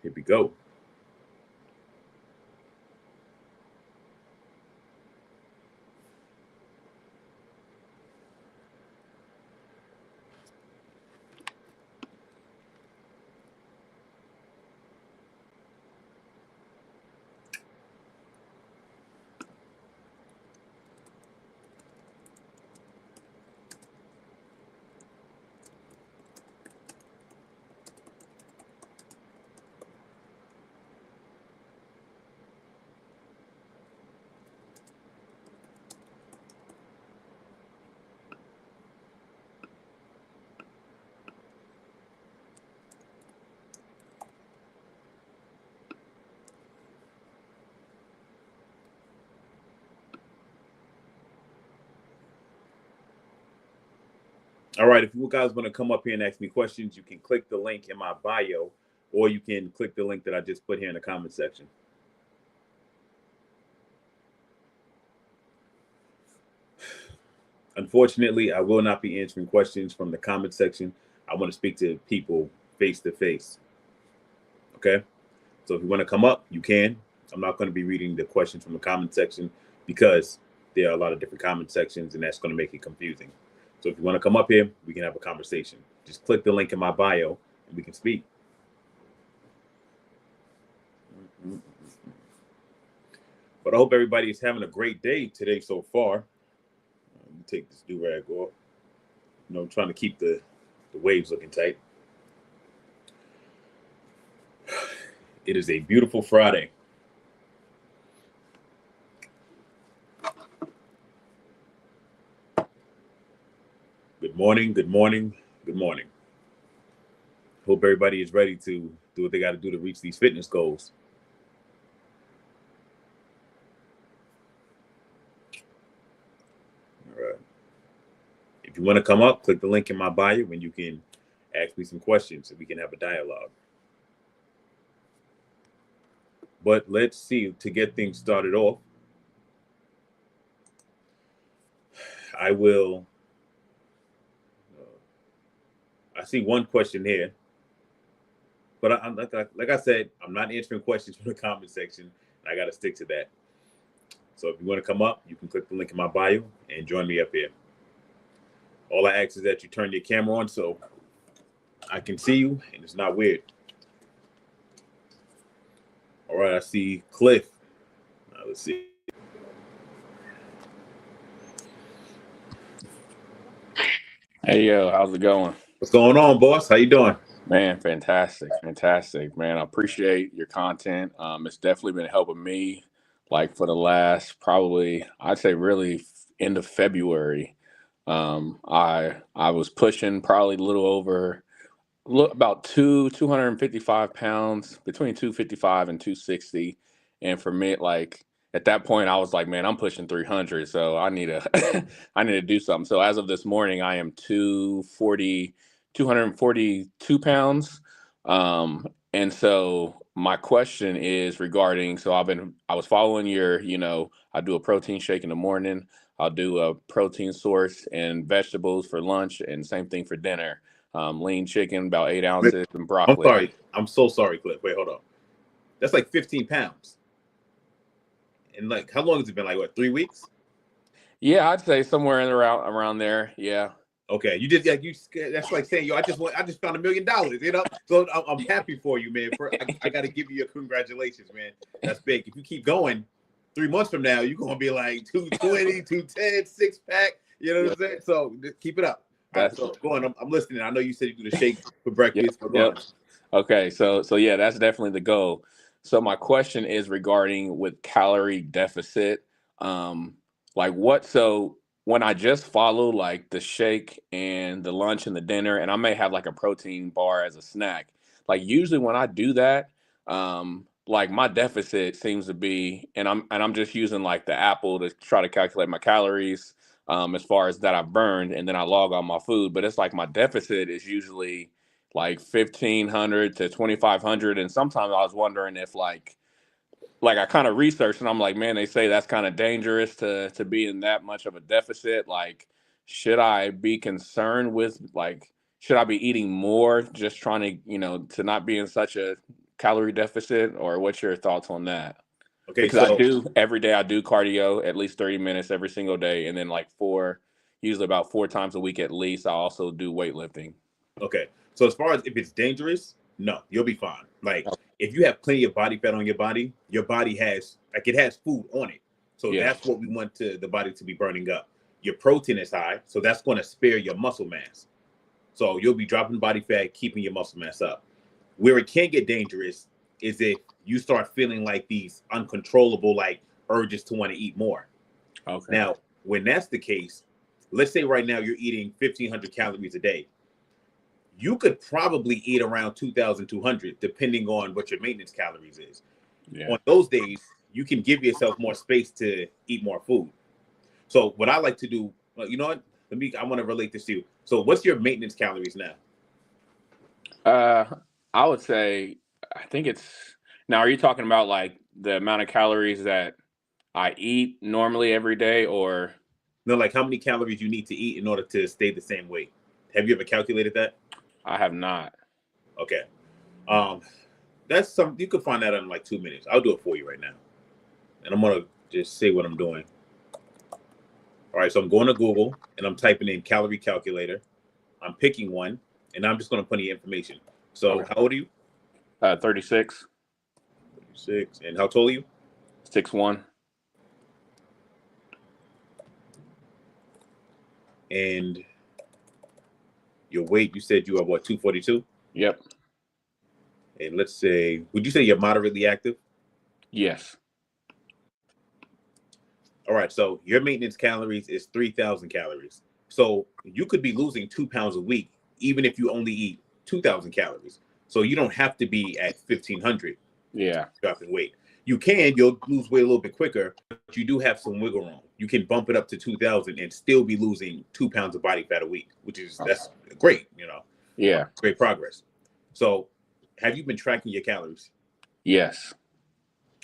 Here we go. All right, if you guys want to come up here and ask me questions, you can click the link in my bio, or you can click the link that I just put here in the comment section. Unfortunately, I will not be answering questions from the comment section. I want to speak to people face to face. Okay? So if you want to come up, you can. I'm not going to be reading the questions from the comment section because there are a lot of different comment sections, and that's going to make it confusing. So if you want to come up here, we can have a conversation. Just click the link in my bio, and we can speak. But I hope everybody is having a great day today so far. Let me take this do-rag off. I'm trying to keep the waves looking tight. It is a beautiful Friday. Good morning, good morning, good morning. Hope everybody is ready to do what they got to do to reach these fitness goals. All right. If you want to come up, click the link in my bio and you can ask me some questions and we can have a dialogue. But let's see, to get things started off, I see one question here, but like I said, I'm not answering questions from the comment section. I got to stick to that. So if you want to come up, you can click the link in my bio and join me up here. All I ask is that you turn your camera on so I can see you and it's not weird. All right, I see Cliff. Let's see. Hey, yo, how's it going? What's going on, boss? How you doing? Man, fantastic, fantastic, man. I appreciate your content. It's definitely been helping me, like for the last probably, I'd say really end of February. I was pushing probably a little over, about 255 pounds, between 255 and 260. And for me, like at that point, I was like, man, I'm pushing 300, so I need to, I need to do something. So as of this morning, I am 242 pounds. And so my question is regarding, so I was following your, I do a protein shake in the morning. I'll do a protein source and vegetables for lunch, and same thing for dinner. Lean chicken, about 8 ounces, and I'm broccoli. sorry. I'm so sorry, Cliff. Wait, hold on. That's like 15 pounds. And like, how long has it been? Like, what, 3 weeks? Yeah, I'd say somewhere in around there. Yeah. Okay, you just that's like saying, yo, I just found $1 million, So I'm happy for you, man. I got to give you a congratulations, man. That's big. If you keep going, 3 months from now, you're gonna be like 220, 210, six pack. You know what I'm saying? So just keep it up. That's so go on. I'm listening. I know you said you do the shake for breakfast. Yep. Okay, so yeah, that's definitely the goal. So my question is regarding with calorie deficit. Like what? So when I just follow like the shake and the lunch and the dinner, and I may have like a protein bar as a snack. Like usually when I do that, like my deficit seems to be, and I'm just using like the Apple to try to calculate my calories, as far as that I've burned, and then I log on my food. But it's like my deficit is usually like 1,500 to 2,500, and sometimes I was wondering if like I kind of researched, and I'm like, man, they say that's kind of dangerous to be in that much of a deficit. Like, should I be concerned with, like, should I be eating more, just trying to, to not be in such a calorie deficit, or what's your thoughts on that? Okay, Because I so do every day, I do cardio at least 30 minutes every single day. And then like usually about 4 times a week at least, I also do weightlifting. okay, so as far as if it's dangerous, no, you'll be fine. Like Oh, if you have plenty of body fat on your body has like it has food on it. So yeah. that's what we want the body to be burning up. Your protein is high, so that's going to spare your muscle mass. So you'll be dropping body fat, keeping your muscle mass up. Where it can get dangerous is if you start feeling like these uncontrollable like urges to want to eat more. Okay. Now, when that's the case, let's say right now you're eating 1,500 calories a day. You could probably eat around 2,200 depending on what your maintenance calories is. Yeah. On those days, you can give yourself more space to eat more food. So what I like to do, well, you know what? I want to relate this to you. So what's your maintenance calories now? I would say, I think it's now, are you talking about like the amount of calories that I eat normally every day, or No, like how many calories you need to eat in order to stay the same weight. Have you ever calculated that? I have not? Okay. Um, that's some you can find that in like 2 minutes. I'll do it for you right now. And I'm gonna just say what I'm doing. All right, so I'm going to Google and I'm typing in calorie calculator. I'm picking one and I'm just gonna put the information. So Okay. how old are you? 36, 6. And how tall are you? 6'1". And your weight, you said you are what, 242? Yep. And let's say, would you say you're moderately active? Yes. All right, so your maintenance calories is 3,000 calories. So you could be losing 2 pounds a week, even if you only eat 2,000 calories. So you don't have to be at 1,500 Yeah. dropping weight. You'll lose weight a little bit quicker, but you do have some wiggle room. You can bump it up to 2,000 and still be losing 2 pounds of body fat a week, that's great, Yeah. great progress. So have you been tracking your calories? Yes.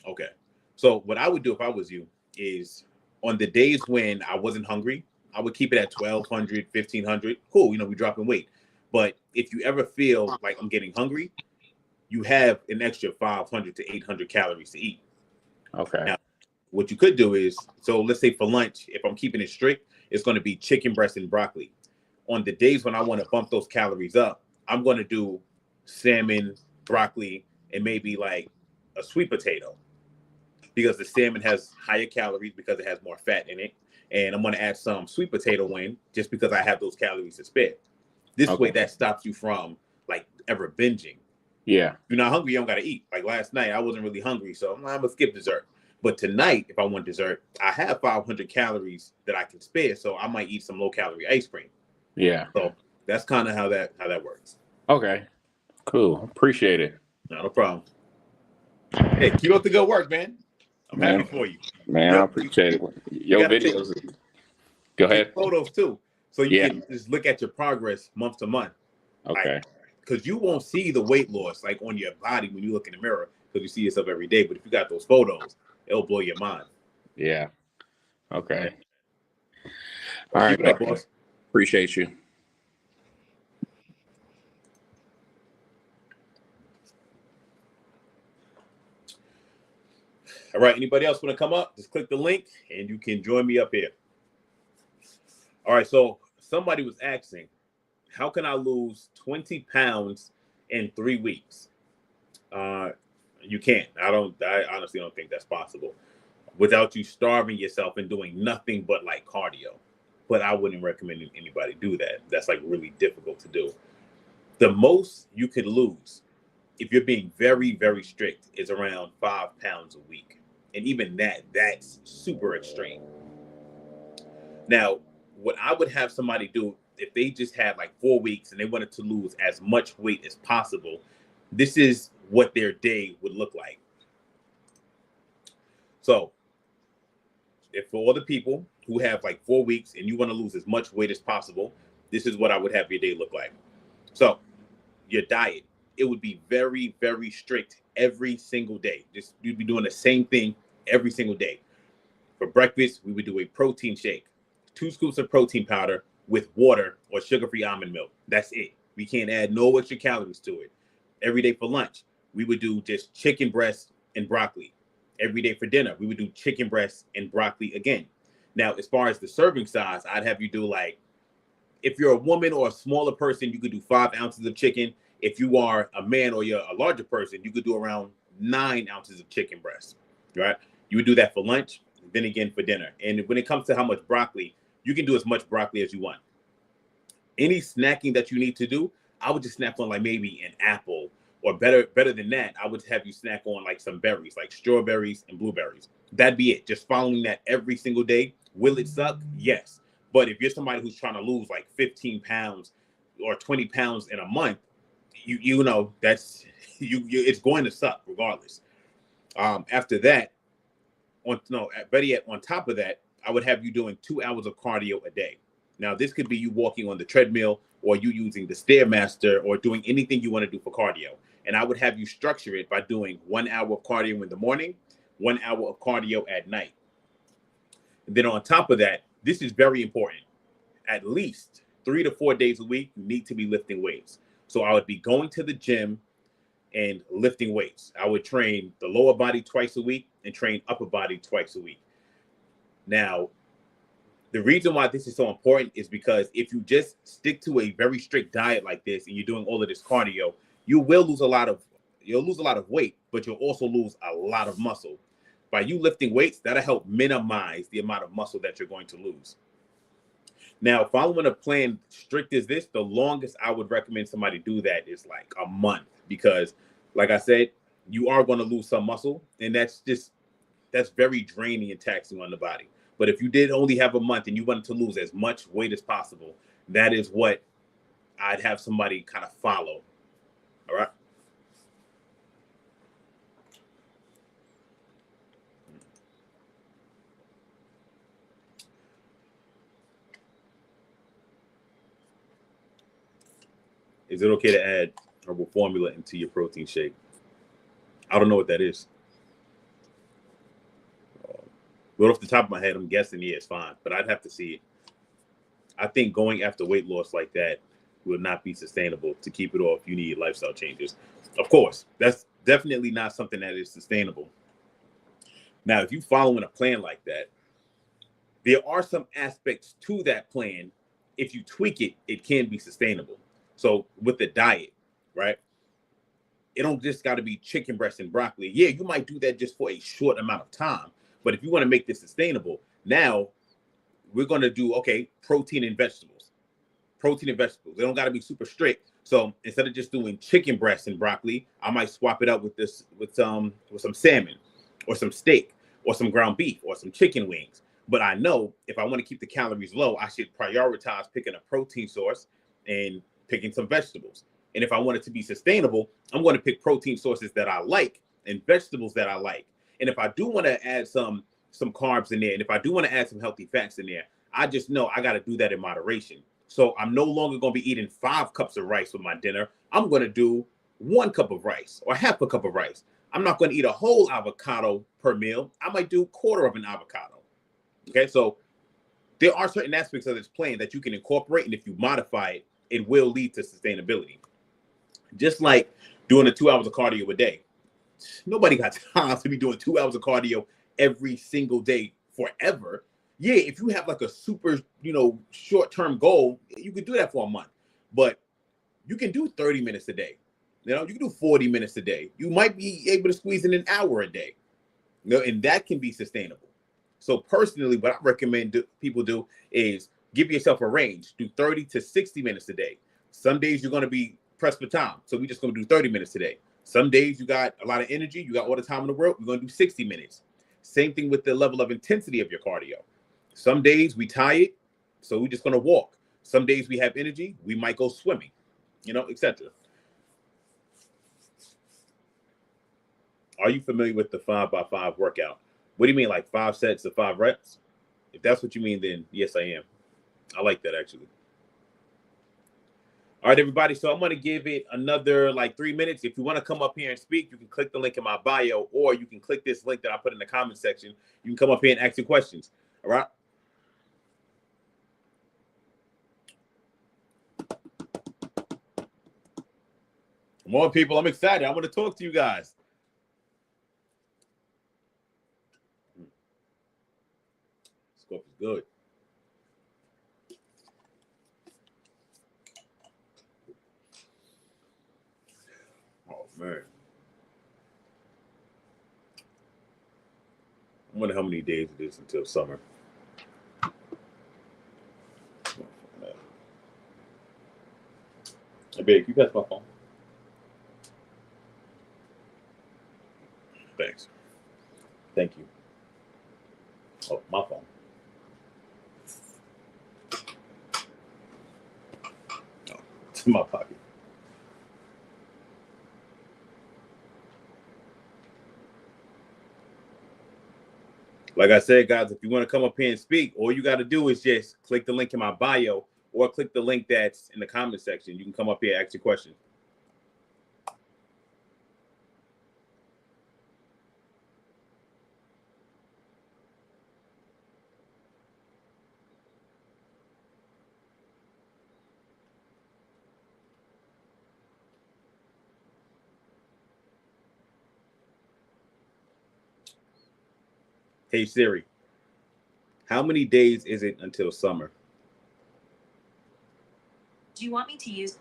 Okay. So what I would do if I was you is on the days when I wasn't hungry, I would keep it at 1,200, 1,500. Cool, we dropping weight. But if you ever feel like I'm getting hungry, you have an extra 500 to 800 calories to eat. Okay. Now, what you could do is, so let's say for lunch, if I'm keeping it strict, it's going to be chicken breast and broccoli. On the days when I want to bump those calories up, I'm going to do salmon, broccoli, and maybe like a sweet potato, because the salmon has higher calories because it has more fat in it. And I'm going to add some sweet potato in just because I have those calories to spare. This way, that stops you from like ever binging. Yeah. If you're not hungry, you don't got to eat. Like last night, I wasn't really hungry, so I'm going to skip dessert. But tonight, if I want dessert, I have 500 calories that I can spare, so I might eat some low-calorie ice cream. Yeah. So that's kind of how that works. Okay. Cool. Appreciate it. Not a problem. Hey, keep up the good work, man. I'm happy for you. Man, I appreciate it. Your videos. Go ahead. Photos too, so you can just look at your progress month to month. Okay. Because you won't see the weight loss like on your body when you look in the mirror, because you see yourself every day. But if you got those photos, it'll blow your mind. Yeah. Okay. All right, up, boss. Appreciate you. All right, anybody else want to come up? Just click the link and you can join me up here. All right, so somebody was asking, how can I lose 20 pounds in 3 weeks? You can't. I honestly don't think that's possible without you starving yourself and doing nothing but like cardio. But I wouldn't recommend anybody do that. That's like really difficult to do. The most you could lose, if you're being very, very strict, is around 5 pounds a week. And even that's super extreme. Now, what I would have somebody do if they just had like 4 weeks and they wanted to lose as much weight as possible, this is what their day would look like. So if for all the people who have like 4 weeks and you want to lose as much weight as possible, this is what I would have your day look like. So your diet, it would be very, very strict every single day. You'd be doing the same thing every single day. For breakfast, we would do a protein shake, 2 scoops of protein powder with water or sugar-free almond milk. That's it. We can't add no extra calories to it. Every day for lunch, we would do just chicken breast and broccoli. Every day for dinner, we would do chicken breast and broccoli again. Now, as far as the serving size, I'd have you do like, if you're a woman or a smaller person, you could do 5 ounces of chicken. If you are a man or you're a larger person, you could do around 9 ounces of chicken breast, right? You would do that for lunch, then again for dinner. And when it comes to how much broccoli, you can do as much broccoli as you want. Any snacking that you need to do, I would just snack on like maybe an apple, or better than that, I would have you snack on like some berries, like strawberries and blueberries. That'd be it. Just following that every single day. Will it suck? Yes. But if you're somebody who's trying to lose like 15 pounds or 20 pounds in a month, you know that's it's going to suck regardless. After that, better yet, on top of that, I would have you doing 2 hours of cardio a day. Now, this could be you walking on the treadmill, or you using the Stairmaster, or doing anything you want to do for cardio. And I would have you structure it by doing 1 hour of cardio in the morning, 1 hour of cardio at night. And then on top of that, this is very important. At least 3 to 4 days a week, you need to be lifting weights. So I would be going to the gym and lifting weights. I would train the lower body twice a week and train upper body twice a week. Now, the reason why this is so important is because if you just stick to a very strict diet like this and you're doing all of this cardio, you'll lose a lot of weight, but you'll also lose a lot of muscle. By you lifting weights, that'll help minimize the amount of muscle that you're going to lose. Now, following a plan strict as this, the longest I would recommend somebody do that is like a month, because like I said, you are going to lose some muscle, and that's very draining and taxing on the body. But if you did only have a month and you wanted to lose as much weight as possible, that is what I'd have somebody kind of follow. All right. Is it okay to add herbal formula into your protein shake? I don't know what that is. But off the top of my head, I'm guessing, yeah, it's fine. But I'd have to see it. I think going after weight loss like that will not be sustainable. To keep it off, you need lifestyle changes. Of course, that's definitely not something that is sustainable. Now, if you're following a plan like that, there are some aspects to that plan. If you tweak it, it can be sustainable. So with the diet, right? It don't just got to be chicken breast and broccoli. Yeah, you might do that just for a short amount of time. But if you want to make this sustainable, now we're going to do, okay, protein and vegetables. Protein and vegetables. They don't got to be super strict. So instead of just doing chicken breast and broccoli, I might swap it up with some salmon, or some steak, or some ground beef, or some chicken wings. But I know if I want to keep the calories low, I should prioritize picking a protein source and picking some vegetables. And if I want it to be sustainable, I'm going to pick protein sources that I like and vegetables that I like. And if I do want to add some carbs in there, and if I do want to add some healthy fats in there, I just know I got to do that in moderation. So I'm no longer going to be eating 5 cups of rice with my dinner. I'm going to do 1 cup of rice or half a cup of rice. I'm not going to eat a whole avocado per meal. I might do 1/4 of an avocado. Okay, so there are certain aspects of this plan that you can incorporate, and if you modify it, it will lead to sustainability. Just like doing the 2 hours of cardio a day. Nobody got time to be doing 2 hours of cardio every single day forever. Yeah, if you have like a super, short-term goal, you can do that for a month. But you can do 30 minutes a day. You can do 40 minutes a day. You might be able to squeeze in an hour a day. And that can be sustainable. So personally, what I recommend people do is give yourself a range. Do 30 to 60 minutes a day. Some days you're going to be pressed for time, so we're just going to do 30 minutes today. Some days you got a lot of energy, you got all the time in the world, we're going to do 60 minutes. Same thing with the level of intensity of your cardio. Some days we tired, so we're just going to walk. Some days we have energy, we might go swimming, etc. Are you familiar with the 5x5 workout? What do you mean, like 5 sets of 5 reps? If that's what you mean, then yes, I am. I like that, actually. All right, everybody. So I'm going to give it another 3 minutes. If you want to come up here and speak, you can click the link in my bio, or you can click this link that I put in the comment section. You can come up here and ask your questions. All right. Come on, people. I'm excited. I want to talk to you guys. Scope is good. Oh, man. I wonder how many days it is until summer. Hey, babe, you pass my phone? Thanks. Thank you. Oh, my phone. Oh, it's in my pocket. Like I said, guys, if you want to come up here and speak, all you got to do is just click the link in my bio or click the link that's in the comment section. You can come up here and ask your question. Hey, Siri, how many days is it until summer? Do you want me to use?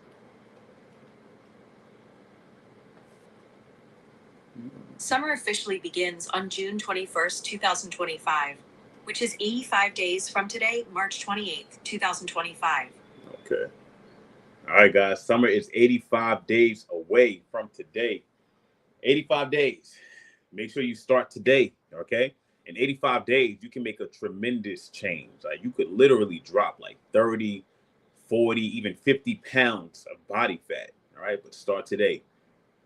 Summer officially begins on June 21st, 2025, which is 85 days from today, March 28th, 2025. Okay. All right, guys. Summer is 85 days away from today. 85 days. Make sure you start today, okay? In 85 days, you can make a tremendous change. Like, you could literally drop like 30, 40, even 50 pounds of body fat, all right? But start today.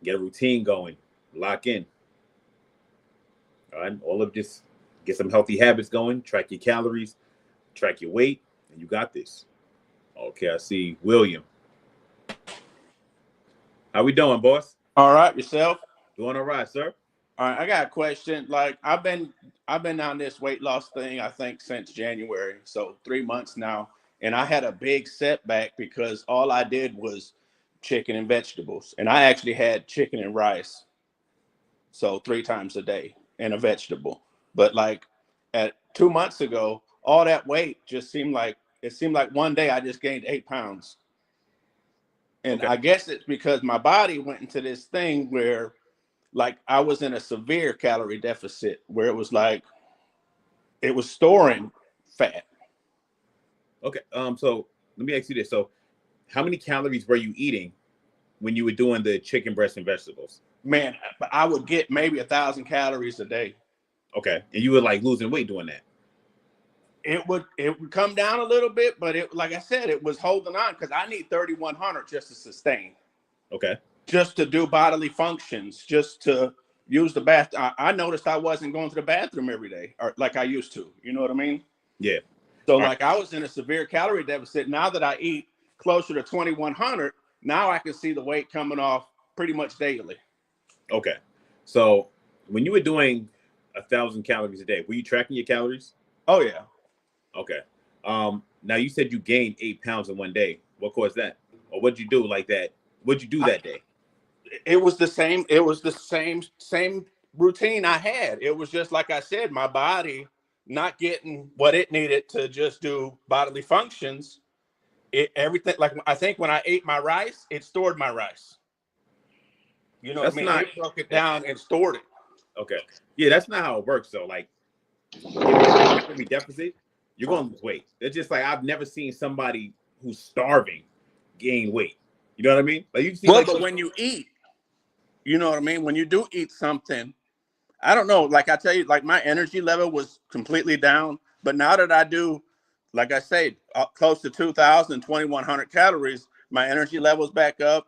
Get a routine going. Lock in. All right? All of this, get some healthy habits going. Track your calories. Track your weight. And you got this. Okay, I see William. How we doing, boss? All right, yourself? Doing all right, sir. All right, I got a question. Like I've been on this weight loss thing, I think, since January, so 3 months now, and I had a big setback because all I did was chicken and vegetables, and I actually had chicken and rice, so 3 times a day, and a vegetable. But like at 2 months ago, all that weight just seemed like one day I just gained 8 pounds, and Okay. I guess it's because my body went into this thing where like I was in a severe calorie deficit where it was like it was storing fat. Okay. So let me ask you this. So how many calories were you eating when you were doing the chicken breast and vegetables? Man, I would get maybe 1,000 calories a day. Okay. And you were like losing weight doing that? It would come down a little bit, but it, like I said, it was holding on because I need 3,100 just to sustain. Okay. Just to do bodily functions, just to use the bath. I noticed I wasn't going to the bathroom every day or like I used to. You know what I mean? Yeah. So All like I was in a severe calorie deficit. Now that I eat closer to 2,100, now I can see the weight coming off pretty much daily. Okay. So when you were doing 1,000 calories a day, were you tracking your calories? Oh yeah. Okay. Now you said you gained 8 pounds in one day. What caused that? Or what'd you do like that? What'd you do that day? It was the same. It was the same routine I had. It was just like I said, my body not getting what it needed to just do bodily functions. Everything, like I think when I ate my rice, it stored my rice. You know what I mean? Not It broke it down and stored it. okay. Yeah, that's not how it works though. Like if you're in a calorie deficit, you're gonna lose weight. It's just like I've never seen somebody who's starving gain weight. You know what I mean? Like you see Well, like but when you eat, you know what I mean? When you do eat something, I don't know. Like I tell you, like my energy level was completely down. But now that I do, like I say, close to 2,000, 2,100 calories, my energy level's back up.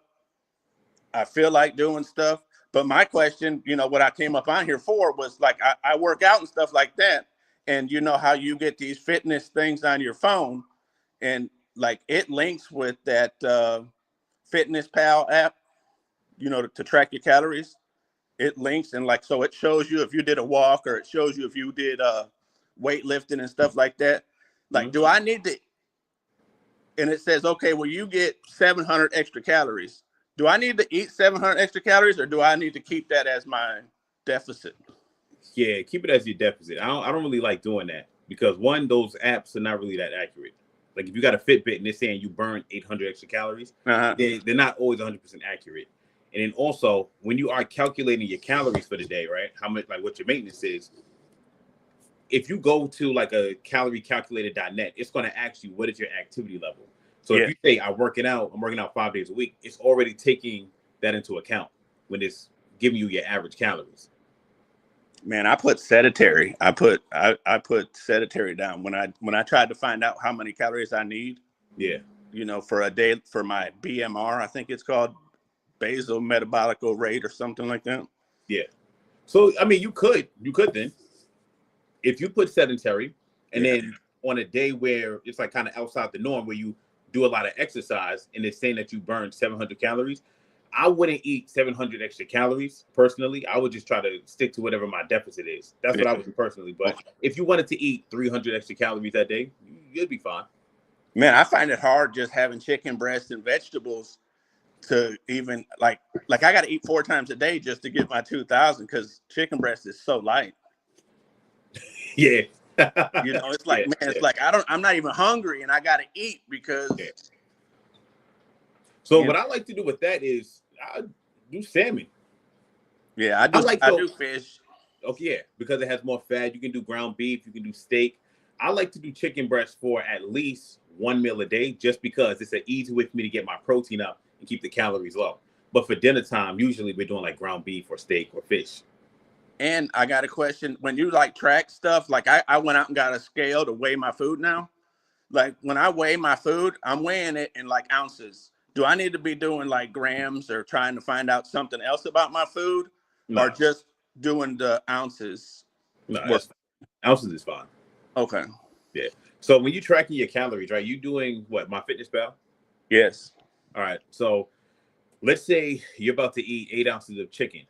I feel like doing stuff. But my question, you know, what I came up on here for was like, I work out and stuff like that. And you know how you get these fitness things on your phone and like it links with that Fitness Pal app, you know, to track your calories. It links and like, so it shows you if you did a walk or it shows you if you did weightlifting and stuff like that. Like, do I need to, and it says, okay, well, you get 700 extra calories. do I need to eat 700 extra calories, or do I need to keep that as my deficit? Yeah, keep it as your deficit. I don't really like doing that because one, those apps are not really that accurate. Like if you got a Fitbit and they're saying you burn 800 extra calories, they're not always 100% accurate. And then also when you are calculating your calories for the day, right? How much, like what your maintenance is. If you go to like a caloriecalculator.net, it's going to ask you what is your activity level. So if you say I'm working out 5 days a week, it's already taking that into account when it's giving you your average calories. Man, I put sedentary. I put sedentary down when I tried to find out how many calories I need. Yeah. You know, for a day, for my BMR, I think it's called basal metabolic rate or something like that. Yeah. So I mean, you could then, if you put sedentary, and then on a day where it's like kind of outside the norm, where you do a lot of exercise, and it's saying that you burn 700 calories. I wouldn't eat 700 extra calories personally. I would just try to stick to whatever my deficit is. That's what I would do personally. But if you wanted to eat 300 extra calories that day, you'd be fine. Man, I find it hard just having chicken breast and vegetables to even like I got to eat 4 times a day just to get my 2,000 because chicken breast is so light. Yeah. You know, it's like, man, it's like I'm not even hungry and I got to eat because. Yeah. So what I like to do with that is I do salmon. Yeah, I do fish. Okay, yeah, because it has more fat. You can do ground beef. You can do steak. I like to do chicken breast for at least 1 meal a day, just because it's an easy way for me to get my protein up and keep the calories low. But for dinner time, usually we're doing like ground beef or steak or fish. And I got a question. When you like track stuff, like I went out and got a scale to weigh my food now. Like when I weigh my food, I'm weighing it in like ounces. Do I need to be doing like grams or trying to find out something else about my food, or just doing the ounces? No, ounces is fine. Okay. Yeah. So when you're tracking your calories, right, you doing what, MyFitnessPal? Yes. All right. So let's say you're about to eat 8 ounces of chicken.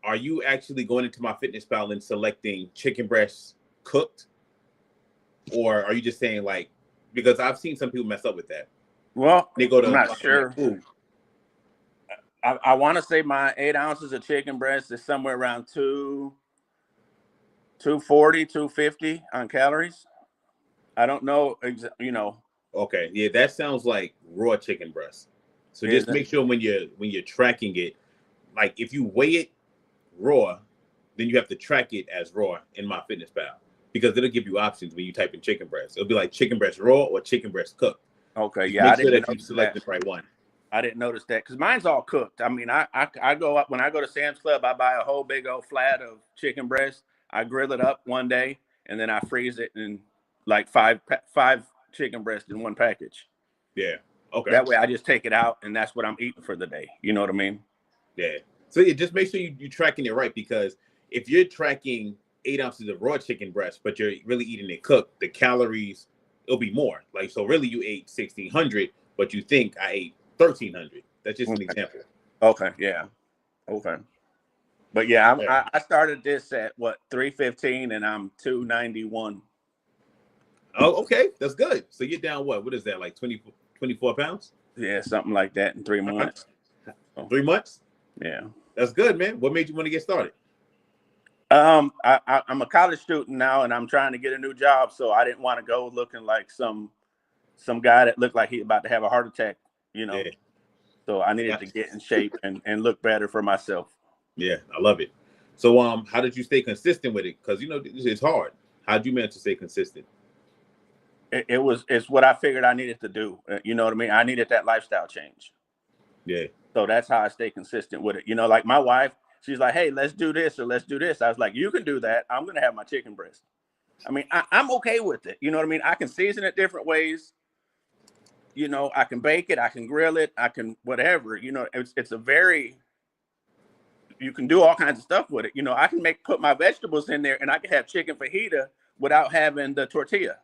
Are you actually going into MyFitnessPal and selecting chicken breasts cooked? Or are you just saying like, because I've seen some people mess up with that. Well, they go to, I'm not sure. I want to say my 8 ounces of chicken breast is somewhere around 240, 250 on calories. I don't know, you know. Okay, yeah, that sounds like raw chicken breast. So just make sure when you're tracking it, like if you weigh it raw, then you have to track it as raw in MyFitnessPal, because it'll give you options when you type in chicken breast. It'll be like chicken breast raw or chicken breast cooked. Okay, yeah, make sure that you select the right one. I didn't notice that because mine's all cooked. I mean, I go up when I go to Sam's Club, I buy a whole big old flat of chicken breast. I grill it up one day and then I freeze it in like five chicken breasts in one package. Yeah. Okay. That way I just take it out and that's what I'm eating for the day. You know what I mean? Yeah. So yeah, just make sure you're tracking it right, because if you're tracking 8 ounces of raw chicken breast, but you're really eating it cooked, the calories, it'll be more. Like, so really you ate 1,600, but you think I ate 1,300. That's just an example. Okay. Yeah. Okay. But yeah, I started this at what, 315 and I'm 291. Oh, okay. That's good. So you're down what is that, like 24 pounds? Yeah, something like that in 3 months. 3 months? Yeah. That's good, man. What made you want to get started? I'm a college student now and I'm trying to get a new job. So I didn't want to go looking like some guy that looked like he about to have a heart attack, you know. Yeah. So I needed to get in shape and look better for myself. Yeah, I love it. So how did you stay consistent with it? Because, you know, it's hard. How did you manage to stay consistent? It's what I figured I needed to do. You know what I mean? I needed that lifestyle change. Yeah. So that's how I stay consistent with it. You know, like my wife, she's like, hey, let's do this or let's do this. I was like, you can do that. I'm going to have my chicken breast. I mean, I'm okay with it. You know what I mean? I can season it different ways. You know, I can bake it. I can grill it. I can whatever. You know, it's a very, you can do all kinds of stuff with it. You know, I can put my vegetables in there and I can have chicken fajita without having the tortilla.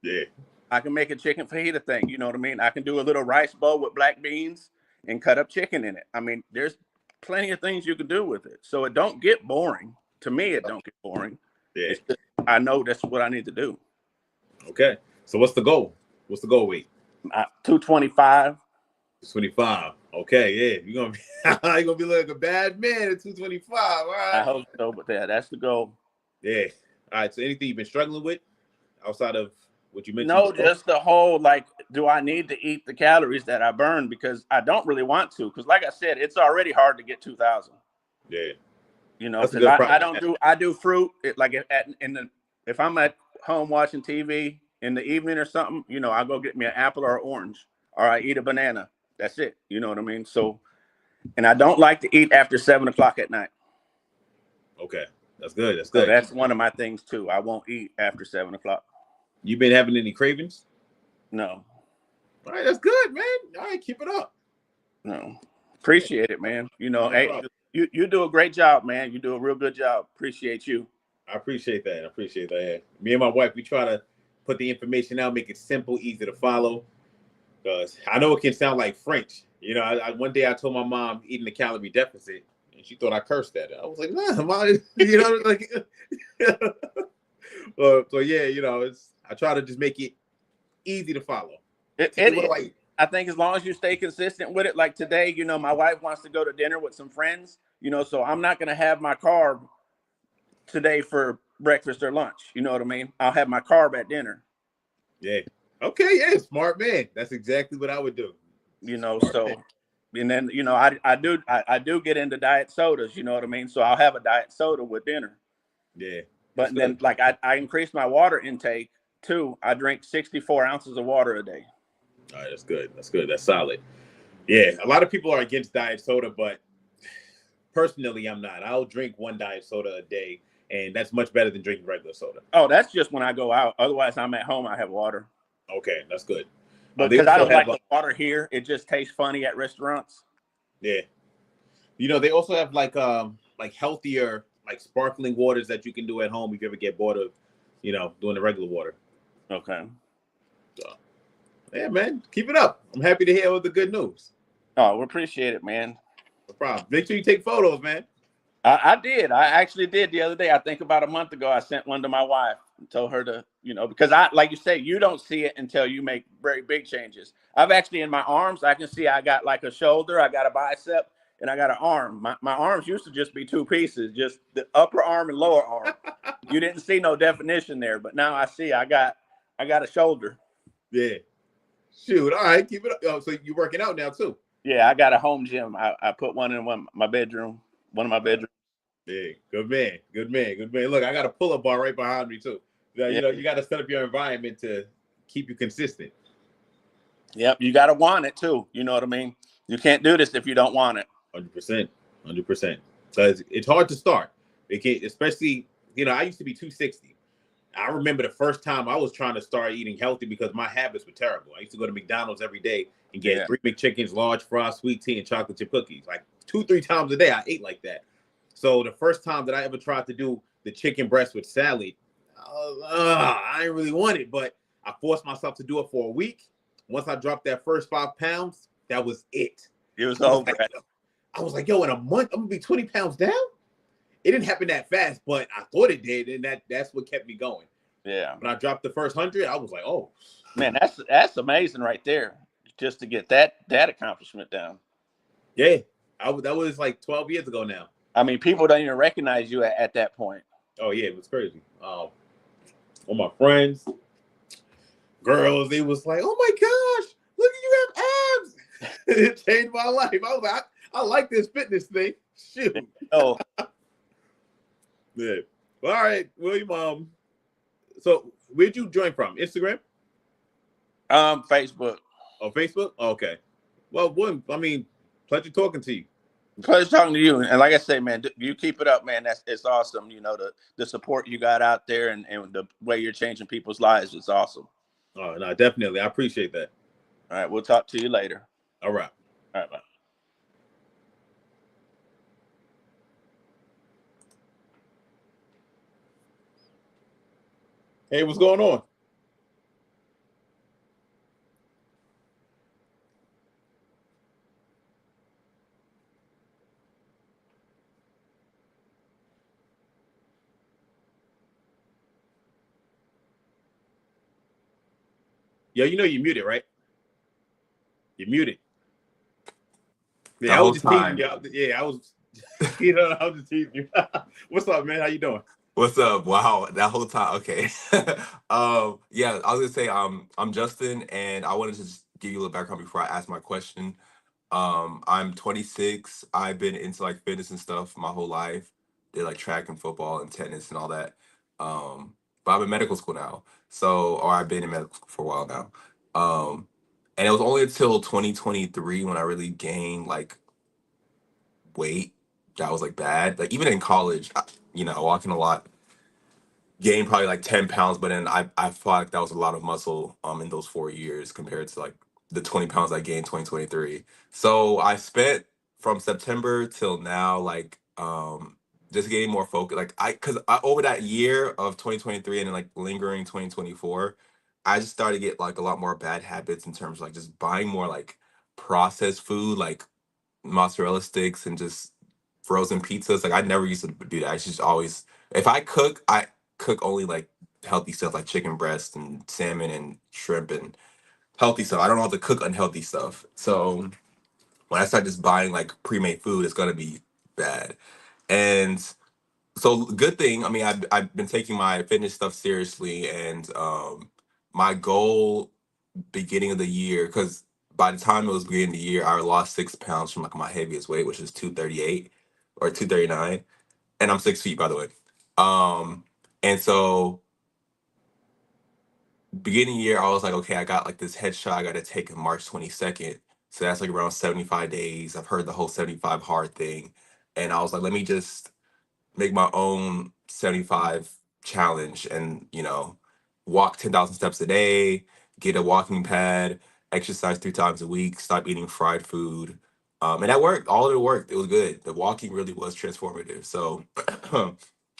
Yeah. I can make a chicken fajita thing. You know what I mean? I can do a little rice bowl with black beans and cut up chicken in it. I mean, there's plenty of things you can do with it. So it don't get boring. To me, it don't get boring. Yeah. Just, I know that's what I need to do. Okay. So what's the goal? What's the goal weight? 225. 25. Okay, yeah, you're gonna be like a bad man at 225. All I right. hope so, but that's the goal. Yeah. All right. So anything you've been struggling with outside of what you mentioned No, before? just the whole like, do I need to eat the calories that I burn? Because I don't really want to. Because like I said, it's already hard to get 2,000. Yeah. You know, That's a because good I problem. don't do I do fruit like if I'm at home watching TV in the evening or something, you know, I go get me an apple or an orange, or I eat a banana. That's it. You know what I mean? So, and I don't like to eat after 7 o'clock at night. Okay. That's good. That's So good. that's one of my things too. I won't eat after 7 o'clock. You been having any cravings? No, All right. That's good, man. All right. Keep it up. no. Appreciate it, man. You know, No hey, problem. you do a great job, man. You do a real good job. Appreciate you. I appreciate that. I appreciate that. Me and my wife, we try to put the information out, make it simple, easy to follow. Because I know it can sound like French. You know, one day I told my mom eating the calorie deficit, and she thought I cursed at her. I was like, nah, mom, you know, like, so yeah, you know, I try to just make it easy to follow. I think as long as you stay consistent with it, like today, you know, my wife wants to go to dinner with some friends, you know, so I'm not going to have my carb today for breakfast or lunch. You know what I mean? I'll have my carb at dinner. Yeah. Okay. Yeah. Smart man. That's exactly what I would do. You know, Smart so, man. and then, you know, I do get into diet sodas, you know what I mean? So I'll have a diet soda with dinner. Yeah. But then, like, I increased my water intake too. I drink 64 ounces of water a day. All right. That's good. That's good. That's solid. Yeah. A lot of people are against diet soda, but personally, I'm not. I'll drink one diet soda a day, and that's much better than drinking regular soda. Oh, that's just when I go out. Otherwise, I'm at home. I have water. Okay, that's good. But They because I also don't like have, the water here, it just tastes funny at restaurants. yeah. You know, they also have like healthier like sparkling waters that you can do at home if you ever get bored of, you know, doing the regular water. Okay. So, yeah, man, keep it up. I'm happy to hear all the good news. Oh, we appreciate it, man. No problem. Make sure you take photos, man. I did. I actually did the other day. I think about a month ago, I sent one to my wife and told her to, you know, because like you say, you don't see it until you make very big changes. I've actually in my arms, I can see I got like a shoulder, I got a bicep, and I got an arm. My arms used to just be two pieces, just the upper arm and lower arm. You didn't see no definition there, but now I see I got a shoulder. Yeah. Shoot. All right, keep it up. Oh, so you're working out now too? Yeah, I got a home gym. I put one in my bedroom, one of my bedrooms. Yeah, good man, good man, good man. Look, I got a pull-up bar right behind me too. You know, you got to set up your environment to keep you consistent. Yep, you got to want it too. You know what I mean? You can't do this if you don't want it. 100%, 100%. Because it's hard to start. It can't, especially, you know, I used to be 260. I remember the first time I was trying to start eating healthy because my habits were terrible. I used to go to McDonald's every day and get 3 McChickens, large fries, sweet tea, and chocolate chip cookies. Like 2-3 times a day, I ate like that. So the first time that I ever tried to do the chicken breast with salad, I didn't really want it, but I forced myself to do it for a week. Once I dropped that first 5 pounds, that was it. It was over. I was like, yo, in a month, I'm gonna be 20 pounds down. It didn't happen that fast, but I thought it did, and that's what kept me going. Yeah. When I dropped the first 100, I was like, oh. Man, that's amazing right there, just to get that accomplishment down. Yeah, that was like 12 years ago now. I mean, people don't even recognize you at that point. Oh, yeah, it was crazy. All my friends, girls, they was like, oh, my gosh, look at you have abs. It changed my life. I was like, I like this fitness thing. Shoot. Oh. Yeah. All right, William. So where'd you join from? Instagram? Facebook. Oh, Facebook? Oh, okay. Well, William, I mean, pleasure talking to you. Pleasure talking to you. And like I say, man, you keep it up, man. It's awesome. You know, the support you got out there and the way you're changing people's lives is awesome. Oh, no, definitely. I appreciate that. All right. We'll talk to you later. All right. All right, bye. Hey, what's going on? Yo, you know you're muted, right? You're muted. Yeah, The I whole was just teasing time. you. Yeah, I was. You know, I was just teasing you. What's up, man? How you doing? What's up? Wow, that whole time. Okay. Yeah, I was gonna say I'm Justin, and I wanted to just give you a little background before I ask my question. I'm 26. I've been into like fitness and stuff my whole life. Did like track and football and tennis and all that. But I'm in medical school now. So, or I've been in medical school for a while now. And it was only until 2023 when I really gained like weight that was like bad. Like even in college, walking a lot, gained probably like 10 pounds, but then I felt like that was a lot of muscle in those 4 years compared to like the 20 pounds I gained 2023. So I spent from September till now like just getting more focused. Like I over that year of 2023 and then like lingering 2024, I just started to get like a lot more bad habits in terms of like just buying more like processed food, like mozzarella sticks and just frozen pizzas. Like I never used to do that. I just always, if I cook only like healthy stuff like chicken breast and salmon and shrimp and healthy stuff. I don't know how to cook unhealthy stuff. So when I start just buying like pre-made food, it's gonna be bad. And so good thing. I mean, I've been taking my fitness stuff seriously, and my goal beginning of the year, because by the time it was beginning of the year, I lost 6 pounds from like my heaviest weight, which is 238 or 239, and I'm 6 feet by the way. Um, and so beginning of the year, I was like, okay, I got like this headshot I got to take on March 22nd. So that's like around 75 days. I've heard the whole 75 hard thing, and I was like, let me just make my own 75 challenge and, walk 10,000 steps a day, get a walking pad, exercise 3 times a week, stop eating fried food. And that worked. All of it worked. It was good. The walking really was transformative. So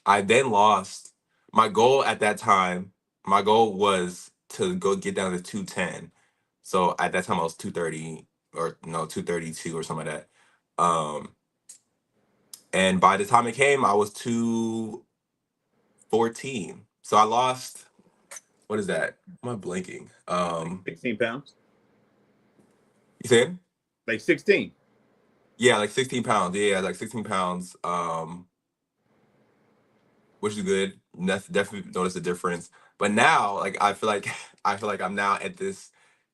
I then lost my goal at that time. My goal was to go get down to 210. So at that time I was 230 or no, 232 or something like that. And by the time it came, I was 214. So I lost, what is that? Am I blinking? Like 16 pounds. You saying? Like 16. Yeah, like 16 pounds. Yeah, like 16 pounds. Which is good. Definitely notice the difference. But now, like I feel like I'm now at this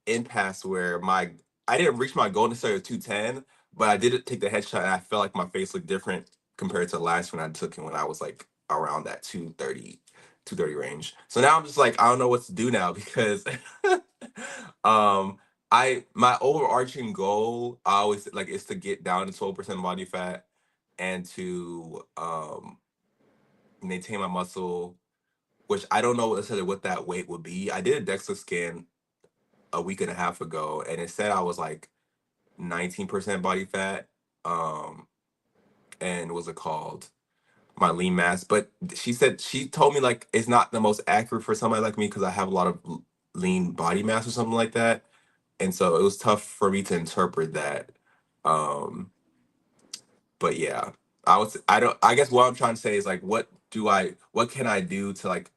impasse where I didn't reach my goal necessarily of 210, but I did take the headshot and I felt like my face looked different compared to the last one I took it when I was like around that 230 range. So now I'm just like I don't know what to do now because um my overarching goal I always like is to get down to 12% body fat and to maintain my muscle, which I don't know necessarily what that weight would be. I did a DEXA scan a week and a half ago, and it said I was like 19% body fat. And what's it called? My lean mass. But she told me like it's not the most accurate for somebody like me because I have a lot of lean body mass or something like that. And so it was tough for me to interpret that. Um, but yeah, I guess what I'm trying to say is like what can I do to like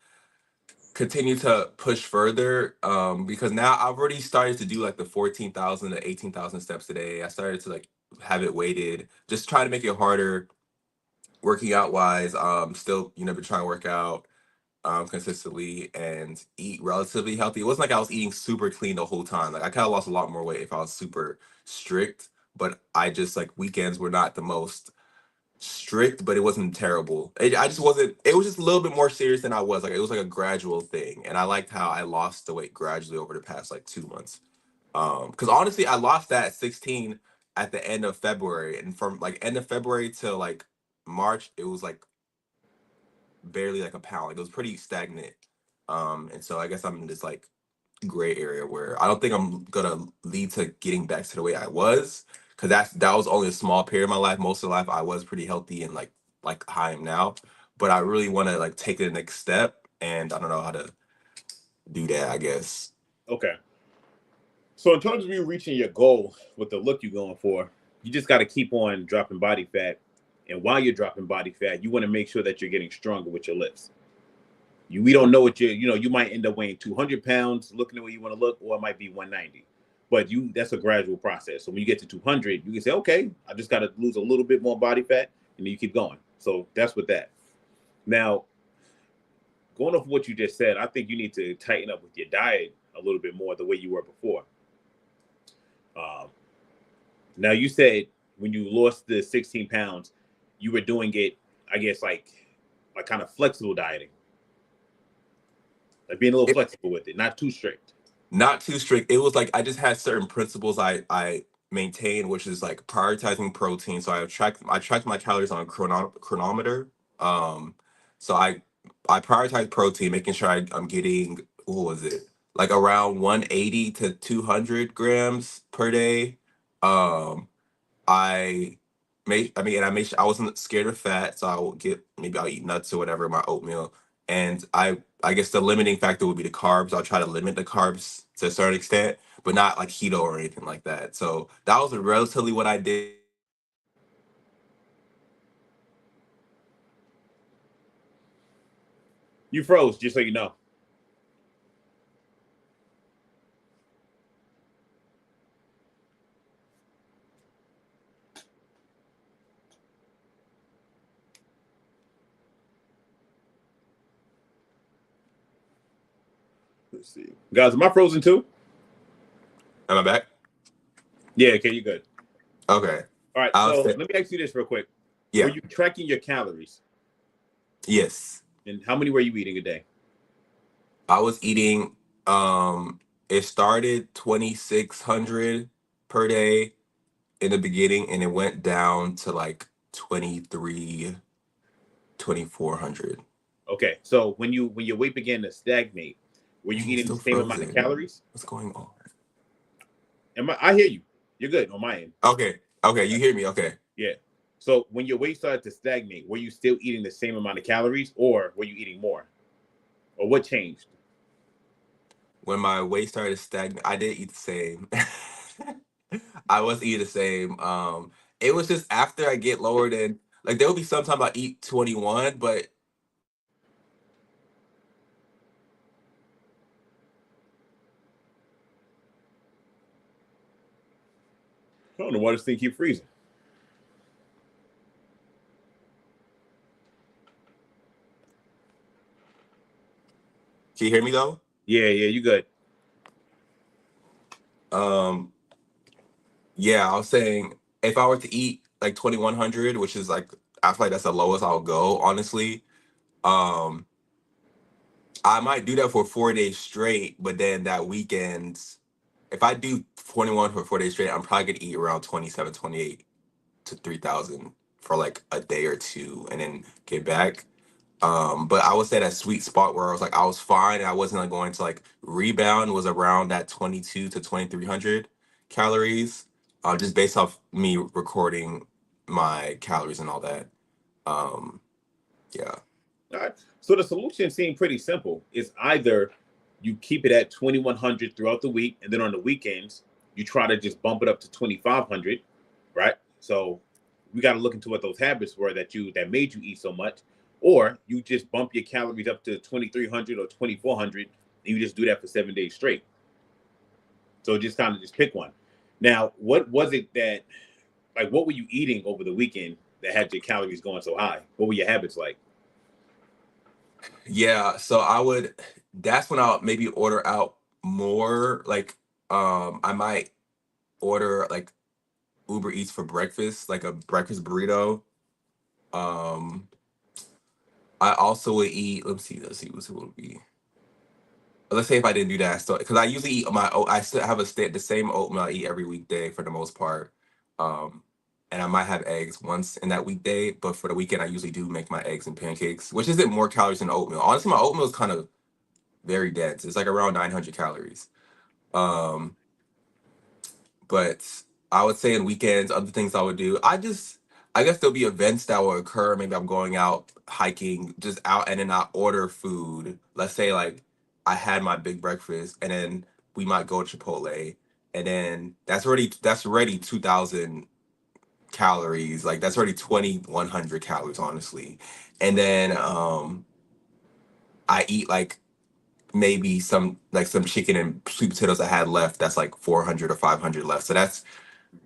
continue to push further because now I've already started to do like the 14,000 to 18,000 steps a day. I started to like have it weighted, just trying to make it harder working out wise. Still, been trying to work out consistently and eat relatively healthy. It wasn't like I was eating super clean the whole time. Like I kind of lost a lot more weight if I was super strict, but I just like weekends were not the most strict, but it wasn't terrible. I just wasn't. It was just a little bit more serious than I was. Like it was like a gradual thing, and I liked how I lost the weight gradually over the past like 2 months. Because honestly, I lost that 16 at the end of February, and from like end of February to like March, it was like barely like a pound. Like it was pretty stagnant. And so I guess I'm in this like gray area where I don't think I'm gonna lead to getting back to the way I was, because that was only a small period of my life. Most of the life I was pretty healthy and like how I am now. But I really want to like take the next step, and I don't know how to do that, I guess. Okay. So in terms of you reaching your goal with the look you're going for, you just got to keep on dropping body fat. And while you're dropping body fat, you want to make sure that you're getting stronger with your lifts. We don't know what you might end up weighing 200 pounds, looking the way you want to look, or it might be 190. but that's a gradual process. So when you get to 200, you can say, okay, I just got to lose a little bit more body fat, and then you keep going. So that's what that. Now, going off what you just said, I think you need to tighten up with your diet a little bit more the way you were before. Now, you said when you lost the 16 pounds, you were doing it, I guess, like kind of flexible dieting, like being a little flexible with it, not too strict. Not too strict. It was like I just had certain principles I maintained, which is like prioritizing protein. So I tracked my calories on a chronometer. So I prioritize protein, making sure I'm getting, what was it, like around 180 to 200 grams per day. I I made sure I wasn't scared of fat, so I'll eat nuts or whatever, my oatmeal. And I guess the limiting factor would be the carbs. I'll try to limit the carbs to a certain extent, but not like keto or anything like that. So that was relatively what I did. You froze, just so you know. Let's see. Guys, am I frozen too? Am I back? Yeah, okay, you're good. Okay. All right, I'll so say, let me ask you this real quick. yeah. Were you tracking your calories? Yes. And how many were you eating a day? I was eating, it started 2,600 per day in the beginning, and it went down to like 2,400. Okay, so when your weight began to stagnate, were you Dang, eating the still same amount of frozen. calories? What's going on? I hear you. You're good on my end. Okay. You hear me? Okay. Yeah. So when your weight started to stagnate, were you still eating the same amount of calories, or were you eating more? Or what changed? When my weight started to stagnate, I did eat the same. I was eating the same. It was just after I get lower than, like, there will be sometimes I eat 21, but I don't know why this thing keep freezing. can you hear me though? Yeah, you good. Yeah, I was saying if I were to eat like 2,100, which is like, I feel like that's the lowest I'll go, honestly. Um, I might do that for 4 days straight, but then that weekend, if I do 21 for 4 days straight, I'm probably gonna eat around 27, 28 to 3,000 for like a day or two and then get back. But I would say that sweet spot where I was fine and I wasn't like going to like rebound was around that 22 to 2,300 calories, just based off me recording my calories and all that. Um, yeah. All right. So the solution seemed pretty simple. It's either you keep it at 2,100 throughout the week, and then on the weekends you try to just bump it up to 2,500, right? So we got to look into what those habits were that made you eat so much, or you just bump your calories up to 2,300 or 2,400, and you just do that for 7 days straight. So just kind of just pick one. Now, what was it that, like, what were you eating over the weekend that had your calories going so high? What were your habits like? Yeah, so that's when I'll maybe order out more. Like, I might order like Uber Eats for breakfast, like a breakfast burrito. Um, I also would eat, let's see, what would be. Let's say if I didn't do that, so because I usually eat I still have the same oatmeal I eat every weekday for the most part. Um, and I might have eggs once in that weekday, but for the weekend I usually do make my eggs and pancakes, which isn't more calories than oatmeal. Honestly, my oatmeal is kind of very dense. It's like around 900 calories. Um, but I would say in weekends, other things I would do, I guess there'll be events that will occur. Maybe I'm going out hiking, just out, and then I order food. Let's say like I had my big breakfast, and then we might go to Chipotle, and then that's already 2,000 calories. Like that's already 2,100 calories, honestly. And then I eat like maybe some chicken and sweet potatoes I had left. That's like 400 or 500 left. So that's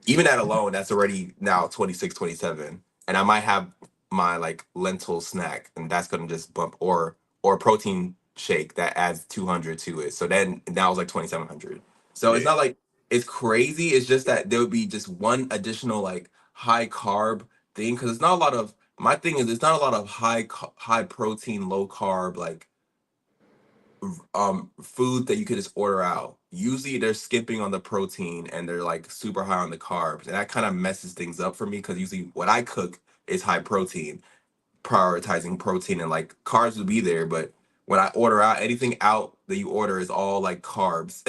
even that alone, that's already now 26, 27. And I might have my like lentil snack, and that's gonna just bump, or protein shake that adds 200 to it. So then now it's like 2,700. So it's Yeah. not like it's crazy. It's just that there would be just one additional like high carb thing, because it's not a lot of my thing is it's not a lot of high protein, low carb like food that you could just order out. Usually they're skipping on the protein and they're like super high on the carbs. And that kind of messes things up for me, because usually what I cook is high protein, prioritizing protein, and like carbs will be there, but when I order out, anything out that you order is all like carbs.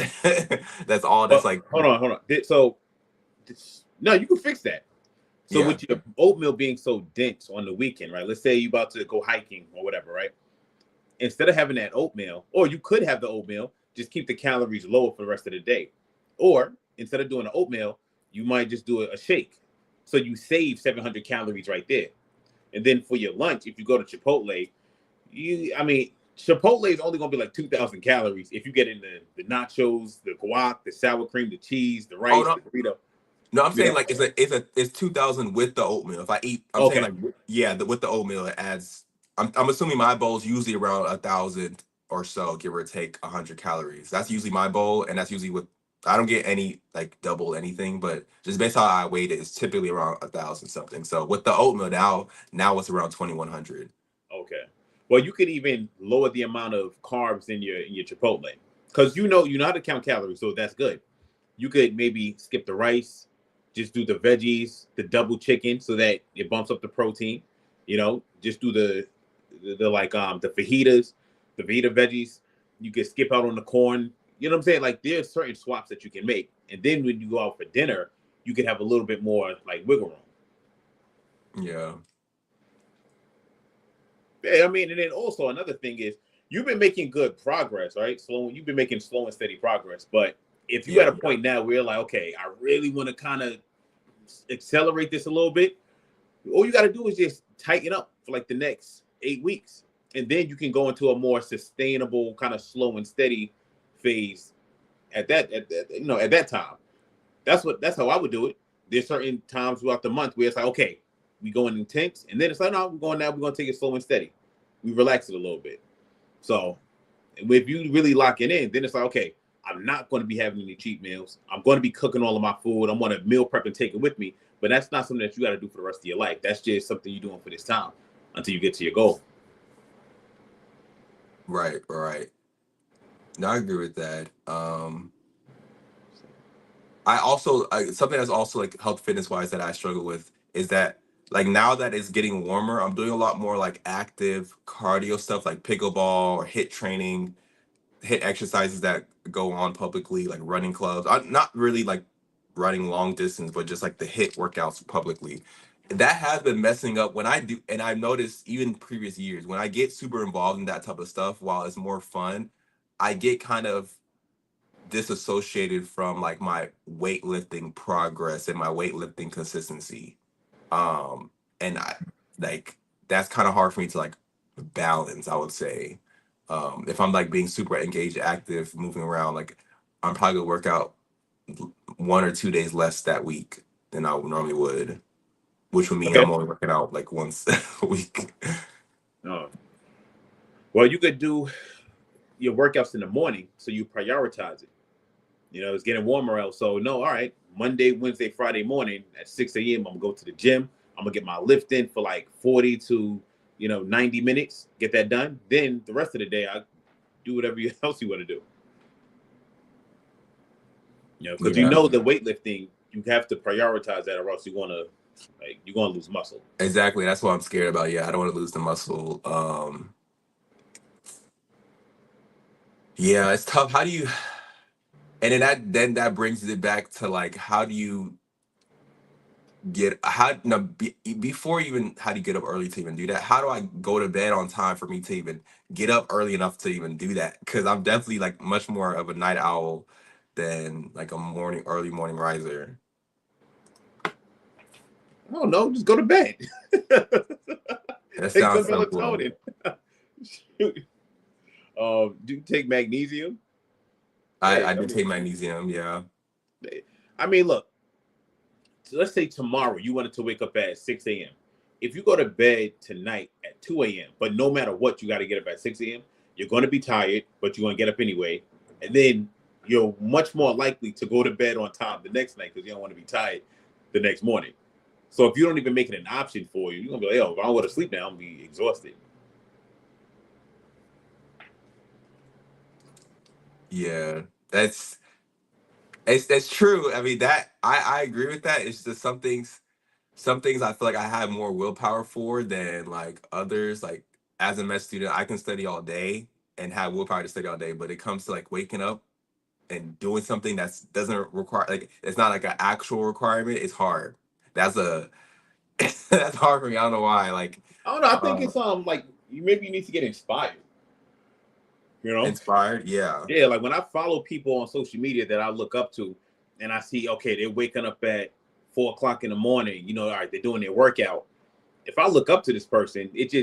That's all that's But like hold on. So no, you can fix that. So yeah. with your oatmeal being so dense on the weekend, right? Let's say you're about to go hiking or whatever, right? Instead of having that oatmeal, or you could have the oatmeal, just keep the calories lower for the rest of the day. Or instead of doing the oatmeal, you might just do a shake. So you save 700 calories right there. And then for your lunch, if you go to Chipotle, Chipotle is only gonna be like 2,000 calories if you get in the nachos, the guac, the sour cream, the cheese, the Oh rice, no, the burrito. no, I'm You saying know? like it's 2,000 with the oatmeal. If I eat, I'm saying Okay. like yeah, with the oatmeal it adds. I'm assuming my bowl's usually around 1,000 or so, give or take 100 calories. That's usually my bowl, and that's usually with. I don't get any like double anything, but just based on how I weighed it, it's typically around 1,000 something. So with the oatmeal now it's around 2,100. Okay. Well, you could even lower the amount of carbs in your Chipotle, because you know how to count calories, so that's good. You could maybe skip the rice, just do the veggies, the double chicken, so that it bumps up the protein. You know, just do the like the fajitas, the fajita veggies. You could skip out on the corn. You know what I'm saying? Like there's certain swaps that you can make, and then when you go out for dinner, you could have a little bit more like wiggle room. Yeah. Yeah, I mean, and then also another thing is you've been making good progress, right? You've been making slow and steady progress. But if you at Yeah. a point now where you're like, okay, I really want to kind of accelerate this a little bit, all you got to do is just tighten up for like the next 8 weeks, and then you can go into a more sustainable kind of slow and steady phase at that time. That's how I would do it. There's certain times throughout the month where it's like, okay, we going intense, and then it's like, no, we're gonna take it slow and steady. We relax it a little bit. So if you really lock it in, then it's like, okay, I'm not going to be having any cheat meals. I'm going to be cooking all of my food. I'm going to meal prep and take it with me. But that's not something that you got to do for the rest of your life. That's just something you're doing for this time until you get to your goal. Right. No, I agree with that. I also something that's also like health fitness wise that I struggle with is that like now that it's getting warmer, I'm doing a lot more like active cardio stuff like pickleball or hit training, hit exercises that go on publicly, like running clubs. I'm not really like running long distance, but just like the hit workouts publicly. That has been messing up when I do, and I've noticed even previous years when I get super involved in that type of stuff, while it's more fun, I get kind of disassociated from like my weightlifting progress and my weightlifting consistency. Um, and I like that's kind of hard for me to like balance, I would say. If I'm like being super engaged, active, moving around, like I'm probably gonna work out 1 or 2 days less that week than I normally would, which would mean Okay. I'm only working out like once a week. No. Well, you could do your workouts in the morning, so you prioritize it. You know, it's getting warmer out. So, no, all right, Monday, Wednesday, Friday morning at 6 a.m., I'm going to go to the gym. I'm going to get my lift in for like 40 to, 90 minutes, get that done. Then the rest of the day, I do whatever else you want to do. Because Yeah, the weightlifting, you have to prioritize that or else you're going to lose muscle. exactly. That's what I'm scared about. Yeah, I don't want to lose the muscle. Yeah, it's tough. How do you? And then that brings it back to like, how do you before even how do you get up early to even do that? How do I go to bed on time for me to even get up early enough to even do that? Because I'm definitely like much more of a night owl than like a early morning riser. I don't know. Just go to bed. That Take some sounds simple. melatonin. Shoot. Do you take magnesium? I do take magnesium. Yeah. I mean, look. So let's say tomorrow you wanted to wake up at 6 a.m. If you go to bed tonight at 2 a.m., but no matter what, you got to get up at 6 a.m., you're going to be tired, but you're going to get up anyway. And then you're much more likely to go to bed on time the next night because you don't want to be tired the next morning. So if you don't even make it an option for you, you're going to be like, yo, if I don't go to sleep now, I'm going to be exhausted. Yeah. That's true. I mean, that I agree with that. It's just some things I feel like I have more willpower for than like others. Like as a med student, I can study all day and have willpower to study all day, but it comes to like waking up and doing something that doesn't require, like, it's not like an actual requirement. It's hard. That's a that's hard for me. I don't know why. Like, I don't know. I think it's like maybe you need to get inspired. You know, inspired. Yeah. Yeah, like when I follow people on social media that I look up to, and I see, okay, they're waking up at 4 o'clock in the morning. You know, all right, they're doing their workout. If I look up to this person, it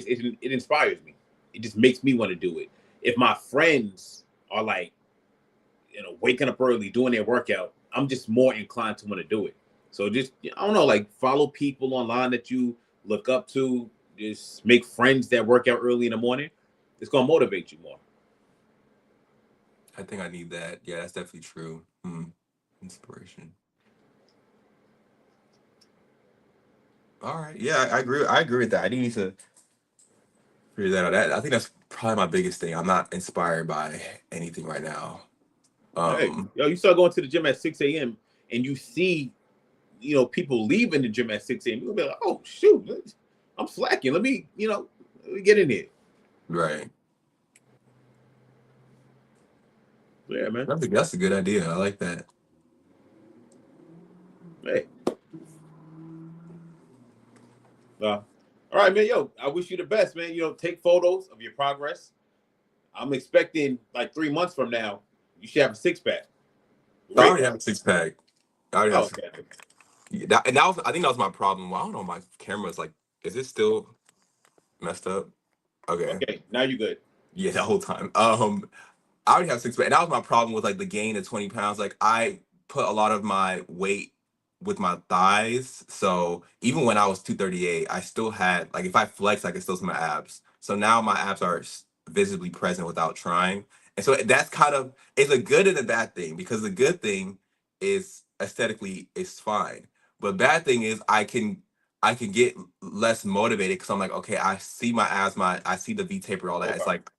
inspires me. It just makes me want to do it. If my friends are like, you know, waking up early, doing their workout, I'm just more inclined to want to do it. So just, I don't know, like follow people online that you look up to. Just make friends that work out early in the morning. It's gonna motivate you more. I think I need that. Yeah, that's definitely true. Inspiration. All right. Yeah, I agree. I agree with that. I need to figure that out. I think that's probably my biggest thing. I'm not inspired by anything right now. Hey, yo, you start going to the gym at 6 a.m. and you see, you know, people leaving the gym at 6 a.m. You'll be like, oh shoot, I'm slacking. Let me get in there. Right. Yeah, man. That's a good idea. I like that. Hey. All right, man. Yo, I wish you the best, man. You know, take photos of your progress. I'm expecting like 3 months from now, you should have a 6-pack. I already have a 6-pack. I already have. Okay. Yeah, I think that was my problem. Well, I don't know. My camera's like, is it still messed up? Okay. Okay, now you good. Yeah, the whole time. I already have 6-pack, and that was my problem with like the gain of 20 pounds. Like I put a lot of my weight with my thighs, so even when I was 238, I still had, like, if I flex, I could still see my abs. So now my abs are visibly present without trying, and so that's kind of, it's a good and a bad thing, because the good thing is aesthetically it's fine, but bad thing is I can get less motivated because I'm like, okay, I see my abs, I see the V taper, all that. It's like,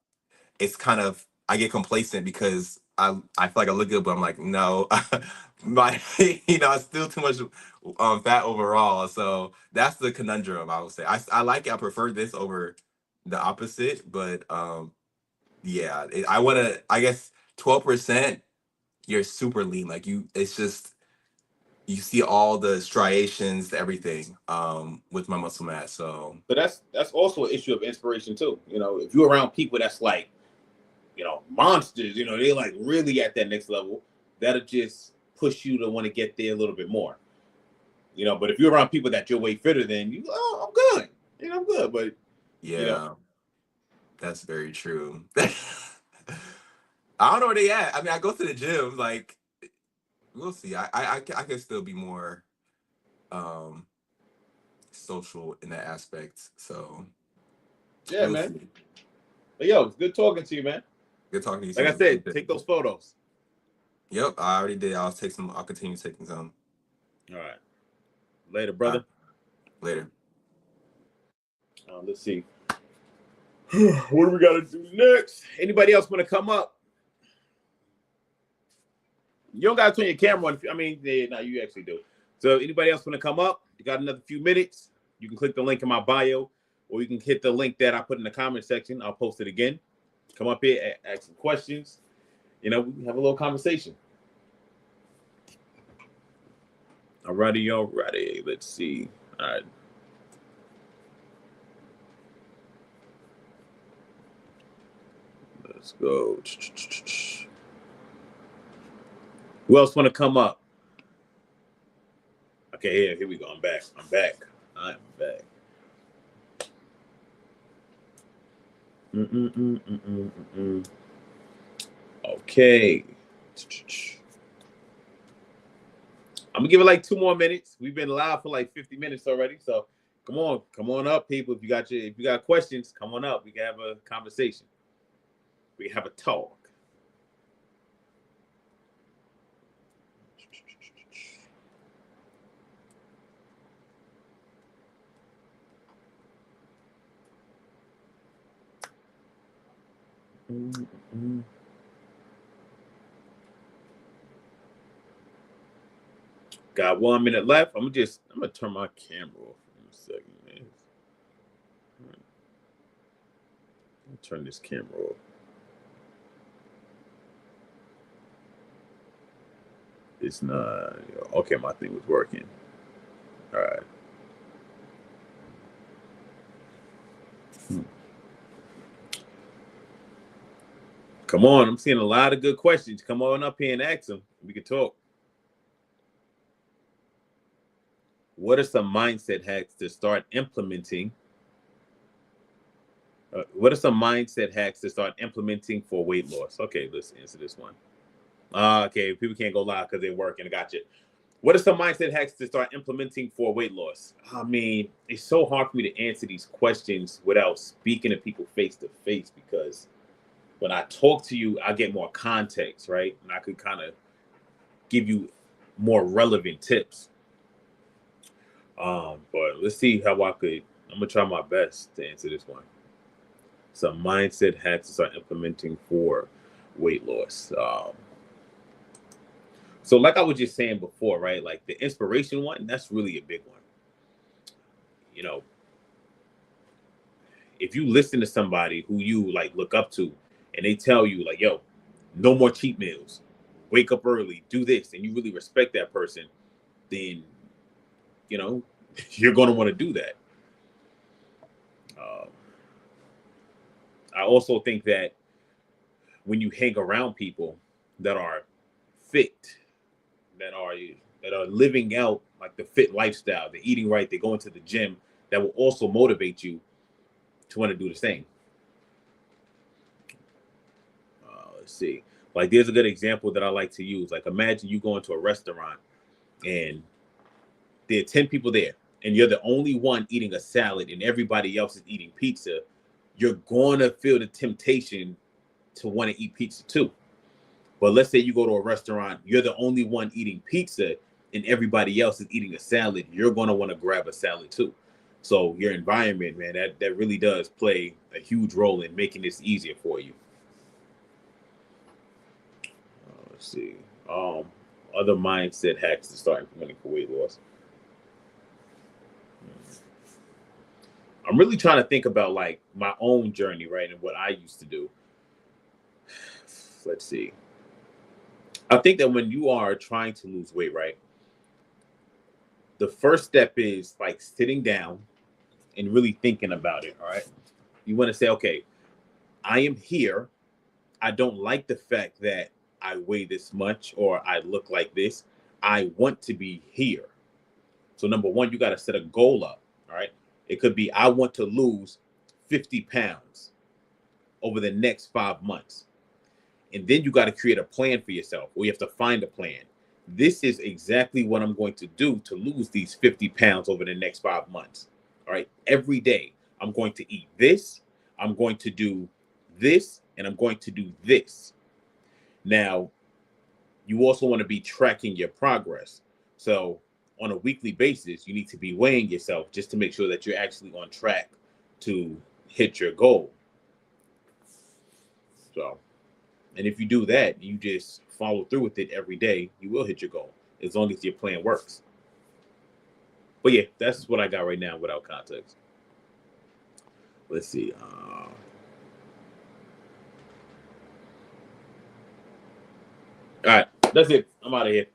it's kind of, I get complacent because I feel like I look good, but I'm like, no, my it's still too much fat overall. So that's the conundrum, I would say. I like it. I prefer this over the opposite, but yeah, I want to. I guess 12%, you're super lean. Like it's just, you see all the striations, everything with my muscle mass. So that's also an issue of inspiration too. You know, if you're around people that's like, you know, monsters, you know, they're like really at that next level, that'll just push you to want to get there a little bit more. You know, but if you're around people that you're way fitter than, you, oh, I'm good. You know, I'm good. But yeah, you know, that's very true. I don't know where they at. I mean, I go to the gym, like, we'll see. I can still be more social in that aspect. So yeah, we'll man. see. But yo, it's good talking to you, man. Good talking to you. Like I said, take those photos. Yep, I already did. I'll continue taking some. All right. Later, brother. Later. Let's see. What do we got to do next? Anybody else want to come up? You don't got to turn your camera on. I mean, yeah, no, you actually do. So anybody else want to come up? You got another few minutes. You can click the link in my bio, or you can hit the link that I put in the comment section. I'll post it again. Come up here, ask some questions. You know, we can have a little conversation. Alrighty. Let's see. All right. Let's go. Who else want to come up? Okay, here we go. I'm back. I'm back. Okay. I'm gonna give it like 2 more minutes. We've been live for like 50 minutes already. So come on up, people. If you got questions, come on up. We can have a conversation. We can have a talk. Got 1 minute left. I'm gonna turn my camera off in a second, man. I'll turn this camera off. It's not okay. My thing was working. All right. Come on, I'm seeing a lot of good questions. Come on up here and ask them. We can talk. What are some mindset hacks to start implementing? What are some mindset hacks to start implementing for weight loss? Okay, let's answer this one. Okay, people can't go live because they're working. I got you. What are some mindset hacks to start implementing for weight loss? I mean, it's so hard for me to answer these questions without speaking to people face to face, because when I talk to you, I get more context, right? And I could kind of give you more relevant tips. But let's see how I'm gonna try my best to answer this one. Some mindset hacks to start implementing for weight loss. So like I was just saying before, right? Like the inspiration one, that's really a big one. You know, if you listen to somebody who you like look up to and they tell you like, yo, no more cheat meals, wake up early, do this, and you really respect that person, then, you know, you're going to want to do that. I also think that when you hang around people that are fit, that are living out like the fit lifestyle, they're eating right, they're going to the gym, that will also motivate you to want to do the same. Let's see. Like there's a good example that I like to use. Like imagine you go into a restaurant and there are 10 people there and you're the only one eating a salad and everybody else is eating pizza. You're going to feel the temptation to want to eat pizza too. But let's say you go to a restaurant, you're the only one eating pizza and everybody else is eating a salad. You're going to want to grab a salad too. So your environment, man, that really does play a huge role in making this easier for you. Let's see. Other mindset hacks to start implementing for weight loss. I'm really trying to think about like my own journey, right, and what I used to do. Let's see. I think that when you are trying to lose weight, right, the first step is like sitting down and really thinking about it. All right. You want to say, okay, I am here. I don't like the fact that I weigh this much or I look like this. I want to be here. So number one, you got to set a goal up. All right. It could be, I want to lose 50 pounds over the next 5 months. And then you got to create a plan for yourself, or you have to find a plan. This is exactly what I'm going to do to lose these 50 pounds over the next 5 months. All right. Every day, I'm going to eat this. I'm going to do this, and I'm going to do this. Now, you also want to be tracking your progress. So on a weekly basis, you need to be weighing yourself just to make sure that you're actually on track to hit your goal. So, and if you do that, you just follow through with it every day, you will hit your goal as long as your plan works. But yeah, that's what I got right now without context. Let's see. All right, that's it. I'm out of here.